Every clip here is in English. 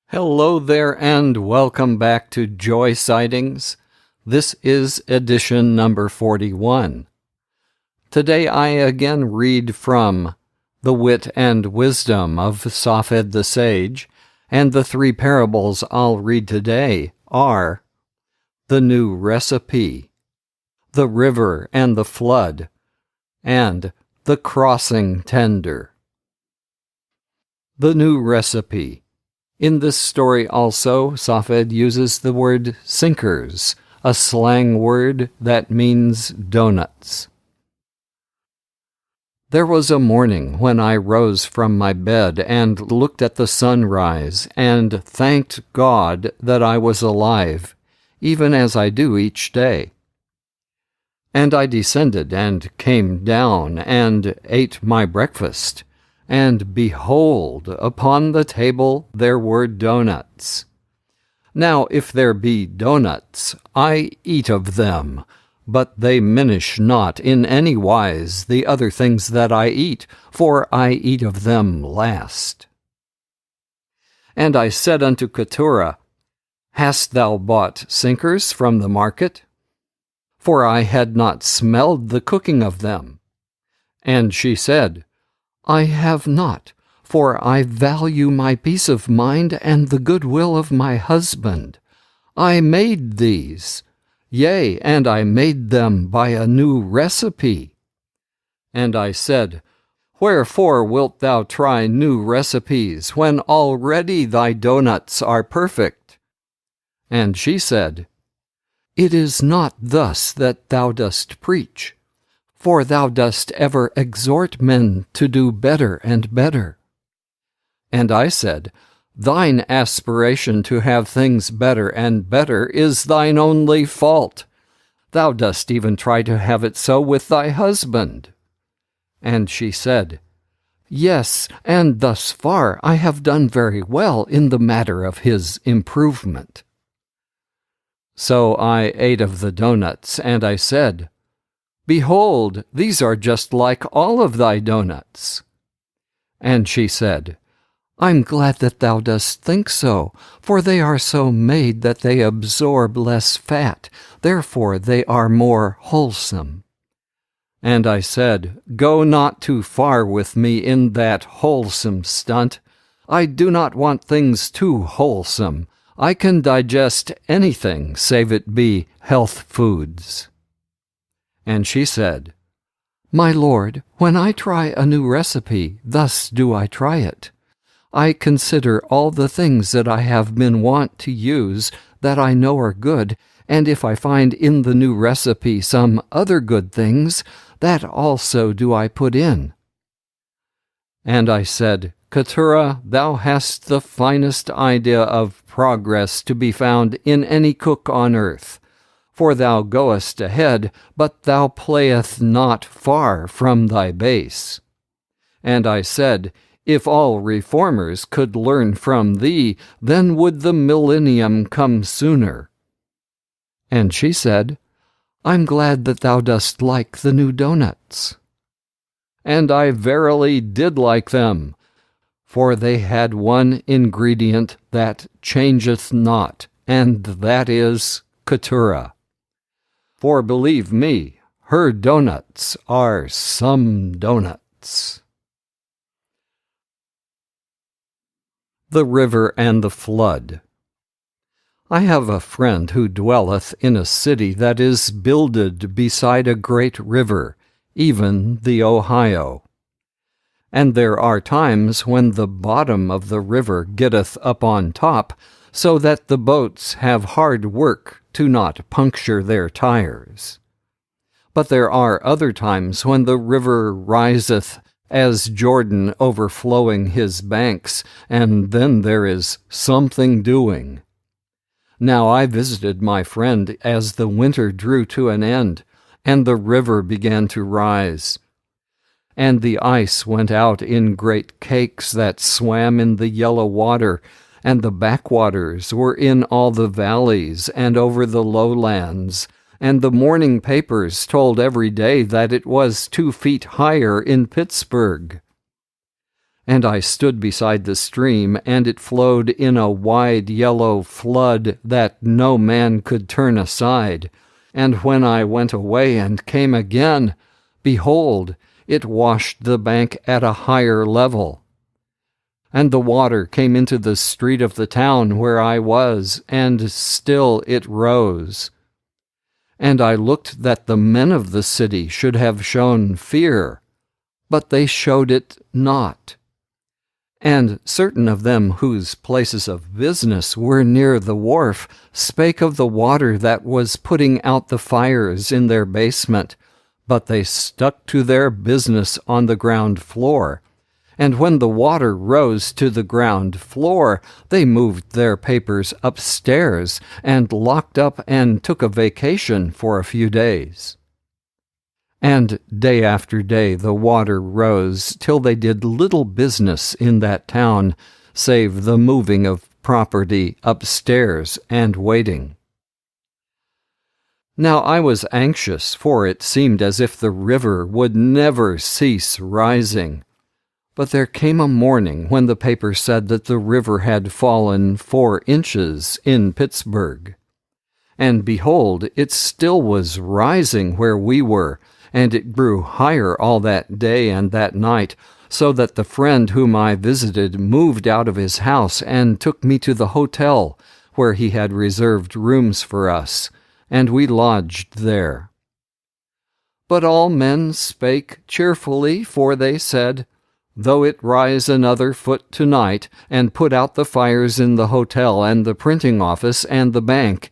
Hello there and welcome back to Joy Sightings. This is edition number 41. Today I again read from The Wit and Wisdom of Safed the Sage, and the three parables I'll read today are The New Recipe, The River and the Flood, and The Crossing Tender. The New Recipe. In this story also, Safed uses the word sinkers, a slang word that means donuts. There was a morning when I rose from my bed and looked at the sunrise and thanked God that I was alive, even as I do each day. And I descended and came down and ate my breakfast. And behold, upon the table there were donuts. Now if there be donuts, I eat of them, but they minish not in any wise the other things that I eat, for I eat of them last. And I said unto Keturah, Hast thou bought sinkers from the market? For I had not smelled the cooking of them. And she said, I have not, for I value my peace of mind and the goodwill of my husband. I made these, yea, and I made them by a new recipe. And I said, Wherefore wilt thou try new recipes, when already thy donuts are perfect? And she said, It is not thus that thou dost preach. For thou dost ever exhort men to do better and better. And I said, Thine aspiration to have things better and better is thine only fault. Thou dost even try to have it so with thy husband. And she said, Yes, and thus far I have done very well in the matter of his improvement. So I ate of the donuts, and I said, Behold, these are just like all of thy donuts. And she said, I'm glad that thou dost think so, for they are so made that they absorb less fat, therefore they are more wholesome. And I said, Go not too far with me in that wholesome stunt. I do not want things too wholesome. I can digest anything, save it be health foods. And she said, My lord, when I try a new recipe, thus do I try it. I consider all the things that I have been wont to use that I know are good, and if I find in the new recipe some other good things, that also do I put in. And I said, Keturah, thou hast the finest idea of progress to be found in any cook on earth. For thou goest ahead, but thou playest not far from thy base. And I said, If all reformers could learn from thee, then would the millennium come sooner. And she said, I'm glad that thou dost like the new donuts. And I verily did like them, for they had one ingredient that changeth not, and that is Keturah. For believe me, her donuts are some donuts. The River and the Flood. I have a friend who dwelleth in a city that is builded beside a great river, even the Ohio. And there are times when the bottom of the river getteth up on top, so that the boats have hard work to not puncture their tires. But there are other times when the river riseth as Jordan overflowing his banks, and then there is something doing. Now I visited my friend as the winter drew to an end, and the river began to rise. And the ice went out in great cakes that swam in the yellow water, and the backwaters were in all the valleys and over the lowlands, and the morning papers told every day that it was 2 feet higher in Pittsburgh. And I stood beside the stream, and it flowed in a wide yellow flood that no man could turn aside. And when I went away and came again, behold, it washed the bank at a higher level. And the water came into the street of the town where I was, and still it rose. And I looked that the men of the city should have shown fear, but they showed it not. And certain of them whose places of business were near the wharf spake of the water that was putting out the fires in their basement, but they stuck to their business on the ground floor. And when the water rose to the ground floor, they moved their papers upstairs and locked up and took a vacation for a few days. And day after day the water rose till they did little business in that town, save the moving of property upstairs and waiting. Now I was anxious, for it seemed as if the river would never cease rising. But there came a morning when the paper said that the river had fallen 4 inches in Pittsburgh. And behold, it still was rising where we were, and it grew higher all that day and that night, so that the friend whom I visited moved out of his house and took me to the hotel, where he had reserved rooms for us, and we lodged there. But all men spake cheerfully, for they said, Though it rise another foot tonight, and put out the fires in the hotel and the printing office and the bank,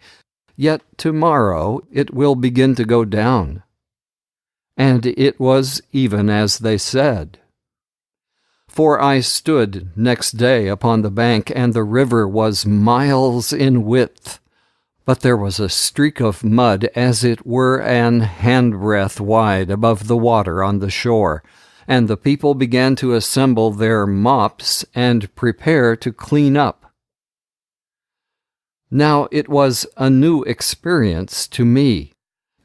yet tomorrow it will begin to go down. And it was even as they said. For I stood next day upon the bank, and the river was miles in width, but there was a streak of mud as it were an handbreadth wide above the water on the shore, and the people began to assemble their mops and prepare to clean up. Now it was a new experience to me,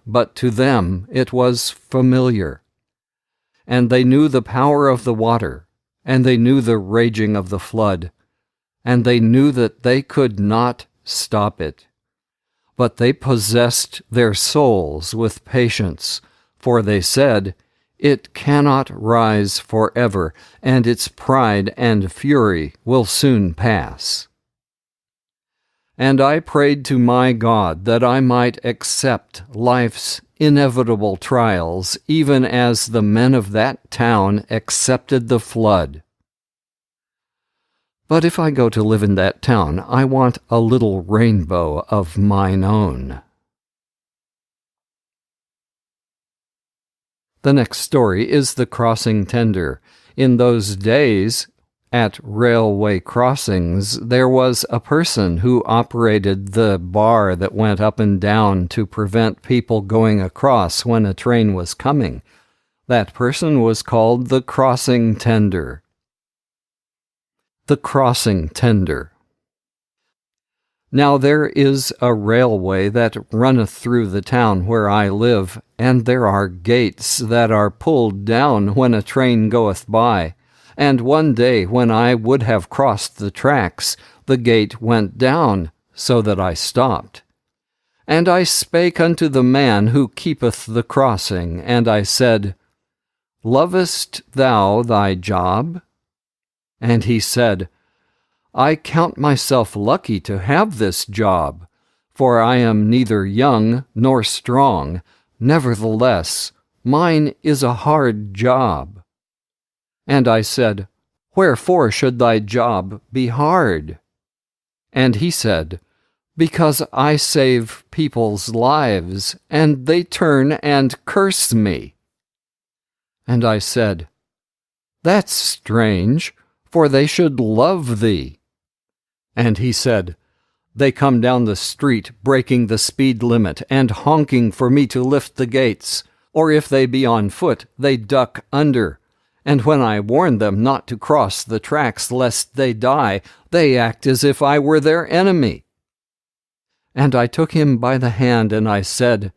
but to them it was familiar. And they knew the power of the water, and they knew the raging of the flood, and they knew that they could not stop it. But they possessed their souls with patience, for they said, It cannot rise forever, and its pride and fury will soon pass. And I prayed to my God that I might accept life's inevitable trials, even as the men of that town accepted the flood. But if I go to live in that town, I want a little rainbow of mine own. The next story is the crossing tender. In those days, at railway crossings, there was a person who operated the bar that went up and down to prevent people going across when a train was coming. That person was called the crossing tender. The crossing tender. Now there is a railway that runneth through the town where I live, and there are gates that are pulled down when a train goeth by. And one day when I would have crossed the tracks, the gate went down, so that I stopped. And I spake unto the man who keepeth the crossing, and I said, Lovest thou thy job? And he said, I count myself lucky to have this job, for I am neither young nor strong. Nevertheless, mine is a hard job. And I said, Wherefore should thy job be hard? And he said, Because I save people's lives, and they turn and curse me. And I said, That's strange, for they should love thee. And he said, They come down the street, breaking the speed limit, and honking for me to lift the gates, or if they be on foot, they duck under. And when I warn them not to cross the tracks lest they die, they act as if I were their enemy. And I took him by the hand, and I said,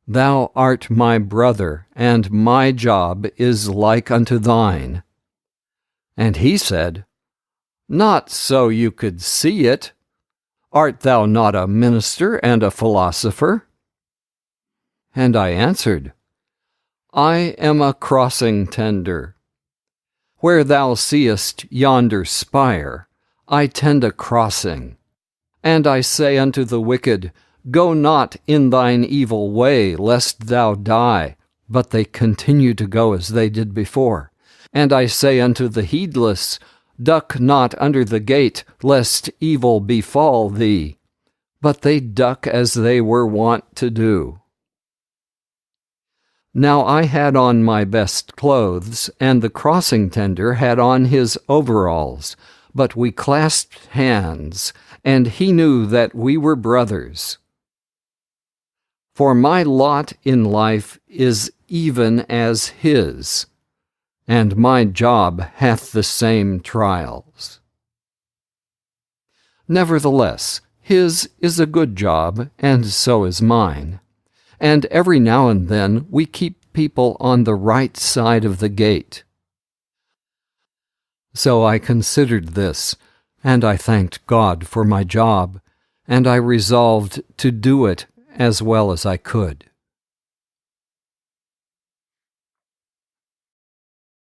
Thou art my brother, and my job is like unto thine. And he said, Not so you could see it. Art thou not a minister and a philosopher? And I answered, I am a crossing tender. Where thou seest yonder spire, I tend a crossing. And I say unto the wicked, Go not in thine evil way, lest thou die. But they continue to go as they did before. And I say unto the heedless, Duck not under the gate, lest evil befall thee. But they duck as they were wont to do. Now I had on my best clothes, and the crossing tender had on his overalls, but we clasped hands, and he knew that we were brothers. For my lot in life is even as his, and my job hath the same trials. Nevertheless, his is a good job, and so is mine. And every now and then we keep people on the right side of the gate. So I considered this, and I thanked God for my job, and I resolved to do it as well as I could.